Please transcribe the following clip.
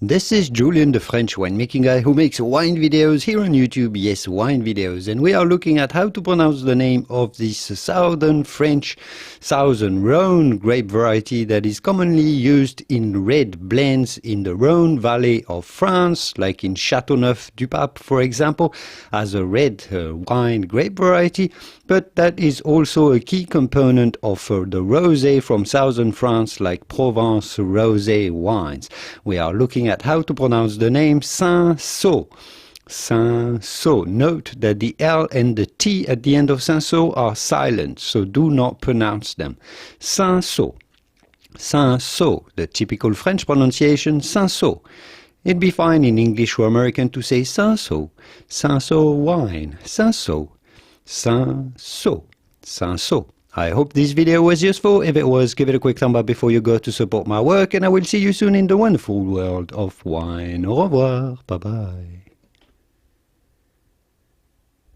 This is Julien, the French winemaking guy who makes wine videos here on YouTube. Yes, wine videos. And we are looking at how to pronounce the name of this southern French, southern Rhone grape variety that is commonly used in red blends in the Rhone Valley of France, like in Chateauneuf-du-Pape, for example, as a red wine grape variety. But that is also a key component of the rosé from southern France, like Provence rosé wines. We are looking at how to pronounce the name Cinsault. Cinsault. Note that the L and the T at the end of Cinsault are silent, so do not pronounce them. Cinsault. Cinsault, the typical French pronunciation, Cinsault. It'd be fine in English or American to say Cinsault. Cinsault wine. Cinsault. Cinsault. Cinsault. I hope this video was useful. If it was, give it a quick thumb up before you go to support my work, and I will see you soon in the wonderful world of wine. Au revoir. Bye bye.